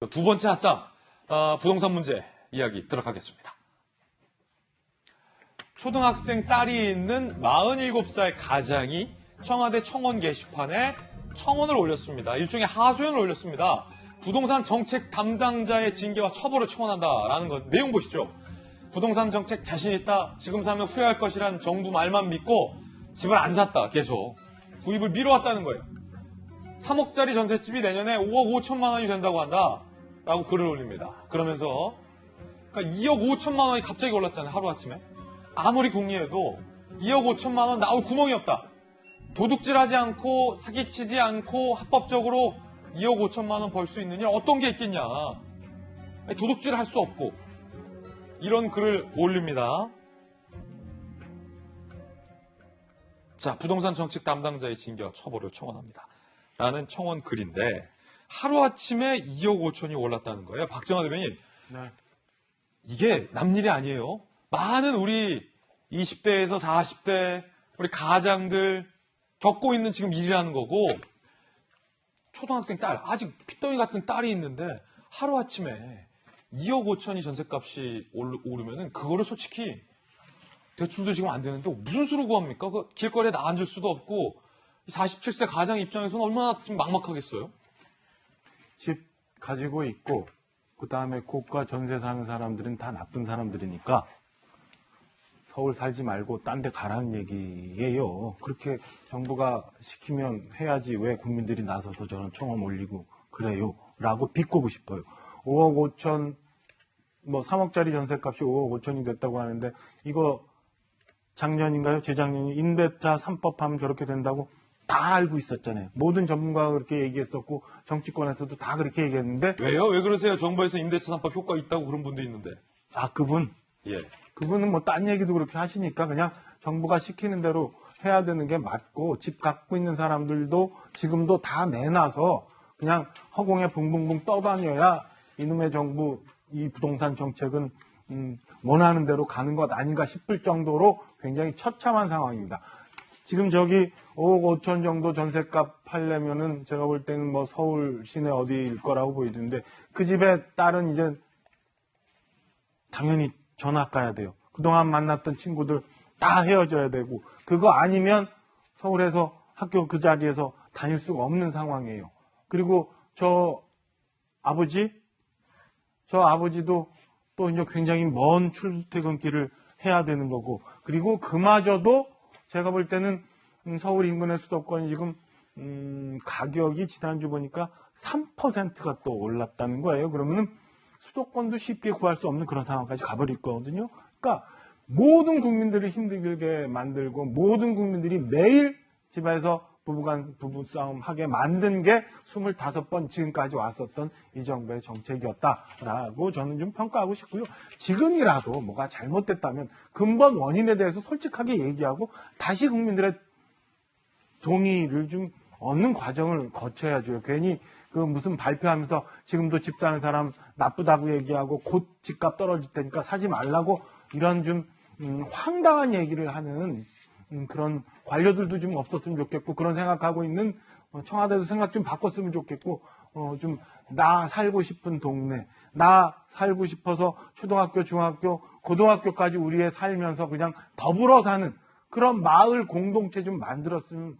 두 번째 핫상, 부동산 문제 이야기 들어가겠습니다. 초등학생 딸이 있는 47살 가장이 청와대 청원 게시판에 청원을 올렸습니다. 일종의 하소연을 올렸습니다. 부동산 정책 담당자의 징계와 처벌을 청원한다라는 것. 내용 보시죠. 부동산 정책 자신 있다. 지금 사면 후회할 것이란 정부 말만 믿고 집을 안 샀다. 계속. 구입을 미뤄왔다는 거예요. 3억짜리 전셋집이 내년에 5억 5천만 원이 된다고 한다. 라고 글을 올립니다. 그러면서 그러니까 2억 5천만 원이 갑자기 올랐잖아요. 하루아침에. 아무리 궁리해도 2억 5천만 원 나올 구멍이 없다. 도둑질하지 않고 사기치지 않고 합법적으로 2억 5천만 원 벌 수 있는 일 어떤 게 있겠냐. 도둑질할 수 없고 이런 글을 올립니다. 자, 부동산 정책 담당자의 징계와 처벌을 청원합니다. 라는 청원 글인데 하루아침에 2억 5천이 올랐다는 거예요. 박정화 대변인. 네. 이게 남일이 아니에요. 많은 우리 20대에서 40대 우리 가장들 겪고 있는 지금 일이라는 거고 초등학생 딸, 아직 핏덩이 같은 딸이 있는데 하루아침에 2억 5천이 전셋값이 오르면은 그거를 솔직히 대출도 지금 안 되는데 무슨 수로 구합니까? 그 길거리에 나앉을 수도 없고 47세 가장 입장에서는 얼마나 좀 막막하겠어요? 집 가지고 있고 그다음에 고가 전세 사는 사람들은 다 나쁜 사람들이니까 서울 살지 말고 딴 데 가라는 얘기예요. 그렇게 정부가 시키면 해야지 왜 국민들이 나서서 저는 청원 올리고 그래요. 라고 비꼬고 싶어요. 5억 5천, 3억짜리 전세값이 5억 5천이 됐다고 하는데 이거 작년인가요? 재작년에 임대차 3법 하면 저렇게 된다고 다 알고 있었잖아요. 모든 전문가가 그렇게 얘기했었고 정치권에서도 다 그렇게 얘기했는데 왜요? 왜 그러세요? 정부에서 임대차 3법 효과 있다고 그런 분도 있는데. 아, 그분? 예. 그분은 딴 얘기도 그렇게 하시니까 그냥 정부가 시키는 대로 해야 되는 게 맞고 집 갖고 있는 사람들도 지금도 다 내놔서 그냥 허공에 붕붕붕 떠다녀야 이놈의 정부 이 부동산 정책은 원하는 대로 가는 것 아닌가 싶을 정도로 굉장히 처참한 상황입니다. 지금 저기 5억 5천 정도 전셋값 팔려면은 제가 볼 때는 서울 시내 어디일 거라고 보이던데 그 집에 딸은 이제 당연히 전학 가야 돼요. 그동안 만났던 친구들 다 헤어져야 되고 그거 아니면 서울에서 학교 그 자리에서 다닐 수가 없는 상황이에요. 그리고 저 아버지도 또 이제 굉장히 먼 출퇴근길을 해야 되는 거고 그리고 그마저도 제가 볼 때는 서울 인근의 수도권이 지금 가격이 지난주 보니까 3%가 또 올랐다는 거예요. 그러면은 수도권도 쉽게 구할 수 없는 그런 상황까지 가버릴 거거든요. 그러니까 모든 국민들을 힘들게 만들고 모든 국민들이 매일 집에서 부부싸움 하게 만든 게 25번 지금까지 왔었던 이 정부의 정책이었다라고 저는 좀 평가하고 싶고요. 지금이라도 뭐가 잘못됐다면 근본 원인에 대해서 솔직하게 얘기하고 다시 국민들의 동의를 좀 얻는 과정을 거쳐야죠. 괜히 그 무슨 발표하면서 지금도 집 사는 사람 나쁘다고 얘기하고 곧 집값 떨어질 테니까 사지 말라고 이런 좀 황당한 얘기를 하는 그런 관료들도 좀 없었으면 좋겠고 그런 생각하고 있는 청와대에서 생각 좀 바꿨으면 좋겠고 좀 나 살고 싶은 동네 나 살고 싶어서 초등학교 중학교 고등학교까지 우리에 살면서 그냥 더불어 사는 그런 마을 공동체 좀 만들었으면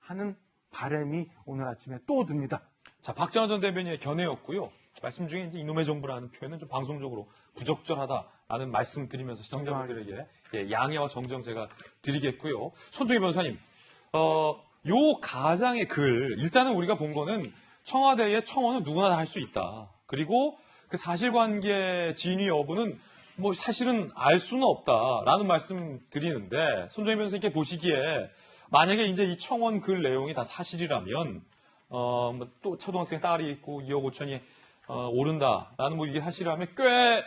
하는 바람이 오늘 아침에 또 듭니다. 자, 박정화 전 대변인의 견해였고요. 말씀 중에 이제 이놈의 정부라는 표현은 좀 방송적으로 부적절하다라는 말씀 드리면서 시청자분들에게 양해와 정정 제가 드리겠고요. 손종희 변호사님, 요 가장의 글, 일단은 우리가 본 거는 청와대의 청원은 누구나 다 할 수 있다. 그리고 그 사실관계 진위 여부는 사실은 알 수는 없다라는 말씀 드리는데, 손종희 변호사님께 보시기에 만약에 이제 이 청원 글 내용이 다 사실이라면, 또 초등학생 딸이 있고 2억 5천이 오른다라는 이게 사실이라면 꽤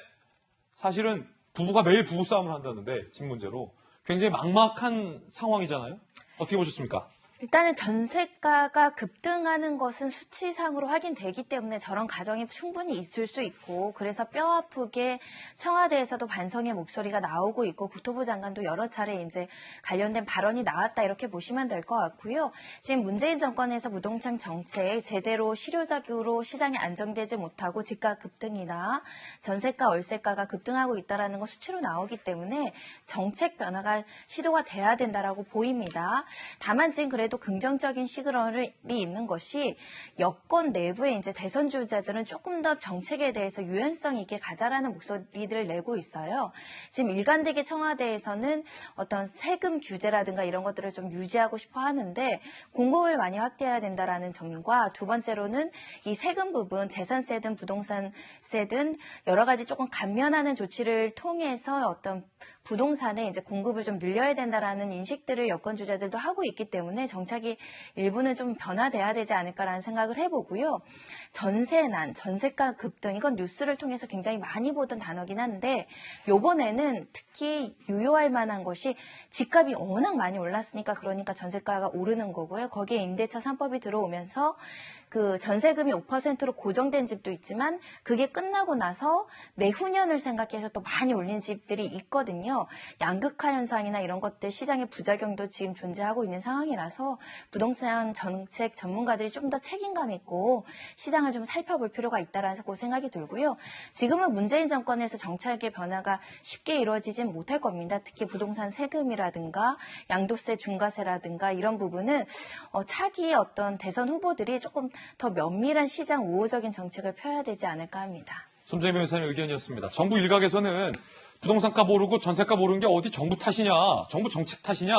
사실은 부부가 매일 부부싸움을 한다는데 집 문제로 굉장히 막막한 상황이잖아요. 어떻게 보셨습니까? 일단은 전세가가 급등하는 것은 수치상으로 확인되기 때문에 저런 가정이 충분히 있을 수 있고, 그래서 뼈아프게 청와대에서도 반성의 목소리가 나오고 있고, 국토부 장관도 여러 차례 이제 관련된 발언이 나왔다, 이렇게 보시면 될 것 같고요. 지금 문재인 정권에서 부동산 정책 제대로 실효적으로 시장이 안정되지 못하고 집가 급등이나 전세가, 월세가가 급등하고 있다는 건 수치로 나오기 때문에 정책 변화가 시도가 돼야 된다라고 보입니다. 다만 지금 그래도 긍정적인 시그널이 있는 것이, 여권 내부에 이제 대선 주자들은 조금 더 정책에 대해서 유연성 있게 가자라는 목소리들을 내고 있어요. 지금 일관되게 청와대에서는 어떤 세금 규제라든가 이런 것들을 좀 유지하고 싶어 하는데, 공급을 많이 확대해야 된다라는 점과, 두 번째로는 이 세금 부분, 재산세든 부동산세든 여러 가지 조금 감면하는 조치를 통해서 어떤 부동산에 이제 공급을 좀 늘려야 된다라는 인식들을 여권 주자들도 하고 있기 때문에 정착이 일부는 좀 변화돼야 되지 않을까라는 생각을 해보고요. 전세난, 전세가 급등, 이건 뉴스를 통해서 굉장히 많이 보던 단어긴 한데, 요번에는 특히 유효할 만한 것이 집값이 워낙 많이 올랐으니까, 그러니까 전세가가 오르는 거고요. 거기에 임대차 3법이 들어오면서 그 전세금이 5%로 고정된 집도 있지만, 그게 끝나고 나서 내후년을 생각해서 또 많이 올린 집들이 있거든요. 양극화 현상이나 이런 것들, 시장의 부작용도 지금 존재하고 있는 상황이라서 부동산 정책 전문가들이 좀 더 책임감 있고 시장을 좀 살펴볼 필요가 있다라고 생각이 들고요. 지금은 문재인 정권에서 정책의 변화가 쉽게 이루어지진 못할 겁니다. 특히 부동산 세금이라든가 양도세, 중과세라든가 이런 부분은 차기 어떤 대선 후보들이 조금 더 면밀한 시장 우호적인 정책을 펴야 되지 않을까 합니다. 손정희 변호사님 의견이었습니다. 정부 일각에서는 부동산값 오르고 전세값 오른 게 어디 정부 탓이냐, 정부 정책 탓이냐,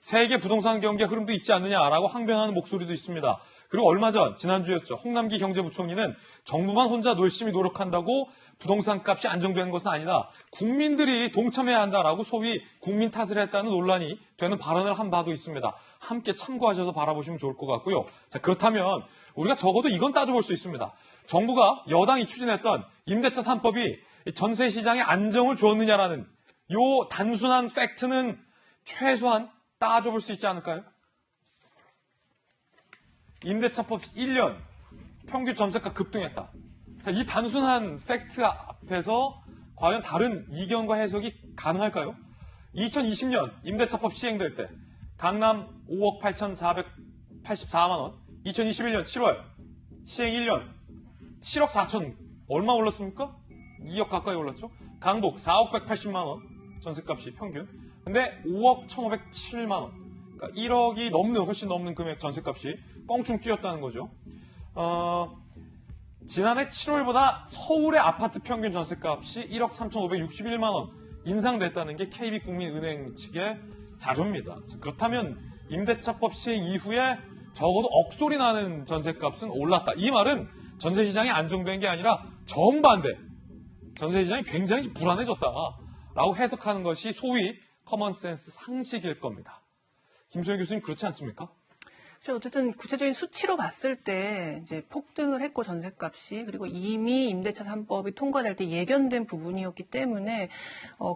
세계 부동산 경기 흐름도 있지 않느냐라고 항변하는 목소리도 있습니다. 그리고 얼마 전, 지난주였죠. 홍남기 경제부총리는 정부만 혼자 열심히 노력한다고 부동산 값이 안정되는 것은 아니다. 국민들이 동참해야 한다라고 소위 국민 탓을 했다는 논란이 되는 발언을 한 바도 있습니다. 함께 참고하셔서 바라보시면 좋을 것 같고요. 자, 그렇다면 우리가 적어도 이건 따져볼 수 있습니다. 정부가, 여당이 추진했던 임대차 3법이 전세 시장에 안정을 주었느냐라는 요 단순한 팩트는 최소한 따져볼 수 있지 않을까요? 임대차법 1년 평균 전세가 급등했다. 자, 이 단순한 팩트 앞에서 과연 다른 이견과 해석이 가능할까요? 2020년 임대차법 시행될 때 강남 5억 8,484만 원, 2021년 7월 시행 1년 7억 4천 얼마 올랐습니까? 2억 가까이 올랐죠. 강북 4억 180만 원 전세값이 평균. 근데 5억 1,507만 원. 그러니까 1억이 넘는, 훨씬 넘는 금액 전세값이 껑충 뛰었다는 거죠. 지난해 7월보다 서울의 아파트 평균 전세값이 1억 3,561만 원 인상됐다는 게 KB국민은행 측의 자료입니다. 그렇다면 임대차법 시행 이후에 적어도 억소리 나는 전세값은 올랐다. 이 말은 전세시장이 안정된 게 아니라 정반대. 전세시장이 굉장히 불안해졌다라고 해석하는 것이 소위 커먼센스 상식일 겁니다. 김소영 교수님 그렇지 않습니까? 어쨌든 구체적인 수치로 봤을 때 이제 폭등을 했고 전세값이, 그리고 이미 임대차 3법이 통과될 때 예견된 부분이었기 때문에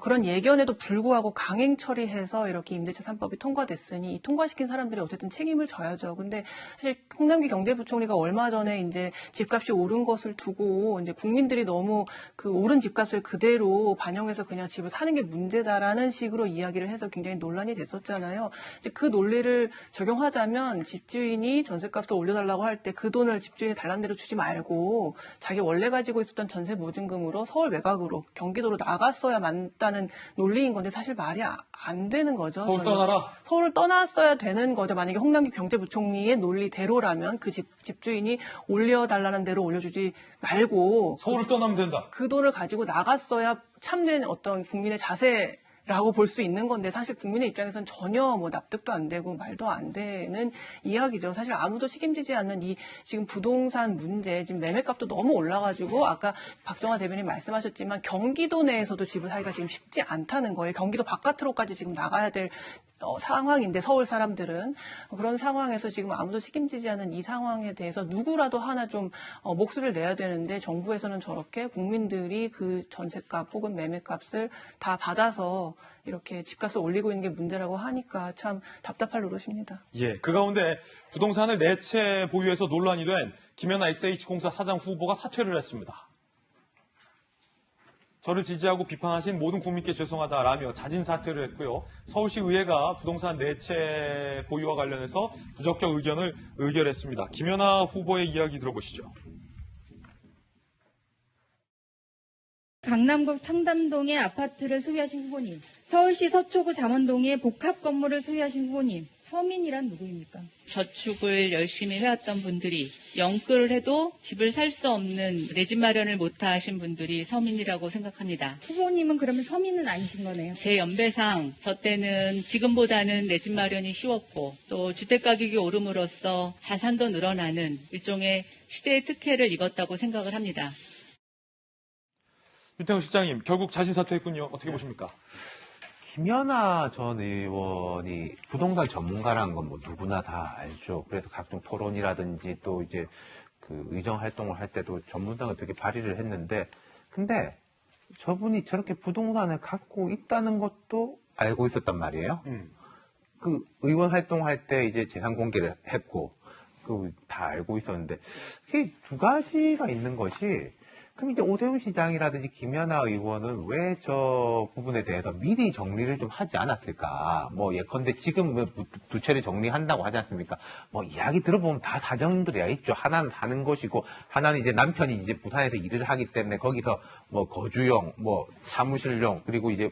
그런 예견에도 불구하고 강행 처리해서 이렇게 임대차 3법이 통과됐으니 통과시킨 사람들이 어쨌든 책임을 져야죠. 근데 사실 홍남기 경제부총리가 얼마 전에 이제 집값이 오른 것을 두고 이제 국민들이 너무 그 오른 집값을 그대로 반영해서 그냥 집을 사는 게 문제다라는 식으로 이야기를 해서 굉장히 논란이 됐었잖아요. 이제 그 논리를 적용하자면 집주인이 전세값을 올려달라고 할 때 그 돈을 집주인이 달란 대로 주지 말고 자기 원래 가지고 있었던 전세 보증금으로 서울 외곽으로, 경기도로 나갔어야 맞다는 논리인 건데 사실 말이 안 되는 거죠. 서울 떠나라? 서울을 떠났어야 되는 거죠. 만약에 홍남기 경제부총리의 논리대로라면 그 집주인이 올려달라는 대로 올려주지 말고 서울을 떠나면 된다. 그 돈을 가지고 나갔어야 참된 어떤 국민의 자세 라고 볼 수 있는 건데, 사실 국민의 입장에서는 전혀 뭐 납득도 안 되고 말도 안 되는 이야기죠. 사실 아무도 책임지지 않는 이 지금 부동산 문제, 지금 매매값도 너무 올라가지고 아까 박정화 대변인 말씀하셨지만 경기도 내에서도 집을 사기가 지금 쉽지 않다는 거예요. 경기도 바깥으로까지 지금 나가야 될 상황인데 서울 사람들은 그런 상황에서 지금 아무도 책임지지 않은 이 상황에 대해서 누구라도 하나 좀 목소리를 내야 되는데 정부에서는 저렇게 국민들이 그 전셋값 혹은 매매값을 다 받아서 이렇게 집값을 올리고 있는 게 문제라고 하니까 참 답답할 노릇입니다. 예, 그 가운데 부동산을 네 채 보유해서 논란이 된 김연아 SH공사 사장 후보가 사퇴를 했습니다. 저를 지지하고 비판하신 모든 국민께 죄송하다라며 자진 사퇴를 했고요. 서울시 의회가 부동산 네 채 보유와 관련해서 부적격 의견을 의결했습니다. 김연아 후보의 이야기 들어보시죠. 강남구 청담동의 아파트를 소유하신 후보님, 서울시 서초구 잠원동의 복합 건물을 소유하신 후보님, 서민이란 누구입니까? 저축을 열심히 해왔던 분들이 영끌을 해도 집을 살 수 없는 내 집 마련을 못하신 분들이 서민이라고 생각합니다. 후보님은 그러면 서민은 아니신 거네요. 제 연배상 저 때는 지금보다는 내 집 마련이 쉬웠고 또 주택가격이 오름으로써 자산도 늘어나는 일종의 시대의 특혜를 입었다고 생각을 합니다. 윤태훈 실장님, 결국 자진 사퇴했군요. 어떻게 보십니까? 김연아 전 의원이 부동산 전문가라는 건 뭐 누구나 다 알죠. 그래서 각종 토론이라든지 또 이제 그 의정 활동을 할 때도 전문성을 되게 발휘를 했는데, 근데 저분이 저렇게 부동산을 갖고 있다는 것도 알고 있었단 말이에요. 그 의원 활동할 때 이제 재산 공개를 했고, 그 다 알고 있었는데, 그게 두 가지가 있는 것이, 그럼 이제 오세훈 시장이라든지 김연아 의원은 왜 저 부분에 대해서 미리 정리를 좀 하지 않았을까? 뭐 예컨대 지금 두 차례 정리한다고 하지 않습니까? 뭐 이야기 들어보면 다 사정들이야 있죠. 하나는 사는 것이고, 하나는 이제 남편이 이제 부산에서 일을 하기 때문에 거기서 뭐 거주용, 뭐 사무실용, 그리고 이제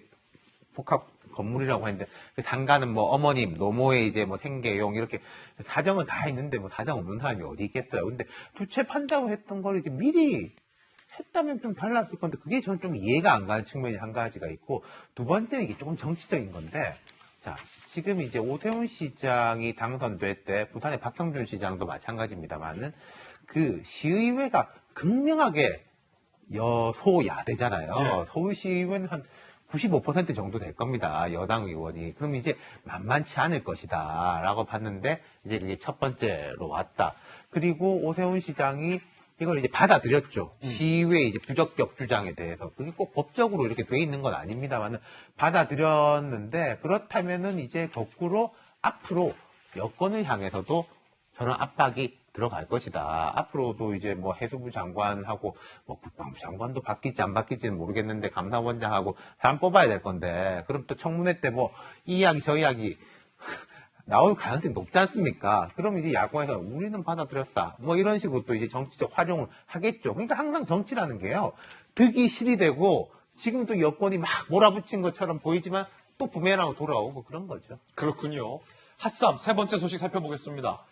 복합 건물이라고 했는데, 상가는 뭐 어머님, 노모의 이제 뭐 생계용, 이렇게 사정은 다 있는데 뭐 사정 없는 사람이 어디 있겠어요. 근데 두 채 판다고 했던 걸 이제 미리 했다면 좀 달랐을 건데, 그게 저는 좀 이해가 안 가는 측면이 한 가지가 있고, 두 번째는 이게 조금 정치적인 건데, 자, 지금 이제 오세훈 시장이 당선될 때 부산의 박형준 시장도 마찬가지입니다만은 그 시의회가 극명하게 여소야대잖아요. 네. 서울시의회는 한 95% 정도 될 겁니다. 여당 의원이. 그럼 이제 만만치 않을 것이다 라고 봤는데, 이제 그게 첫 번째로 왔다. 그리고 오세훈 시장이 이걸 이제 받아들였죠. 시의회 이제 부적격 주장에 대해서. 그게 꼭 법적으로 이렇게 돼 있는 건 아닙니다만은 받아들였는데, 그렇다면은 이제 거꾸로 앞으로 여권을 향해서도 저는 압박이 들어갈 것이다. 앞으로도 이제 뭐 해수부 장관하고 뭐 국방부 장관도 바뀔지 안 바뀔지는 모르겠는데, 감사원장하고 사람 뽑아야 될 건데, 그럼 또 청문회 때 뭐 이 이야기 저 이야기 나올 가능성이 높지 않습니까? 그럼 이제 야구에서 우리는 받아들였다. 뭐 이런 식으로 또 이제 정치적 활용을 하겠죠. 그러니까 항상 정치라는 게요, 득이 실이 되고 지금 또 여권이 막 몰아붙인 것처럼 보이지만 또 부메랑으로 돌아오고 그런 거죠. 그렇군요. 핫삼 세 번째 소식 살펴보겠습니다.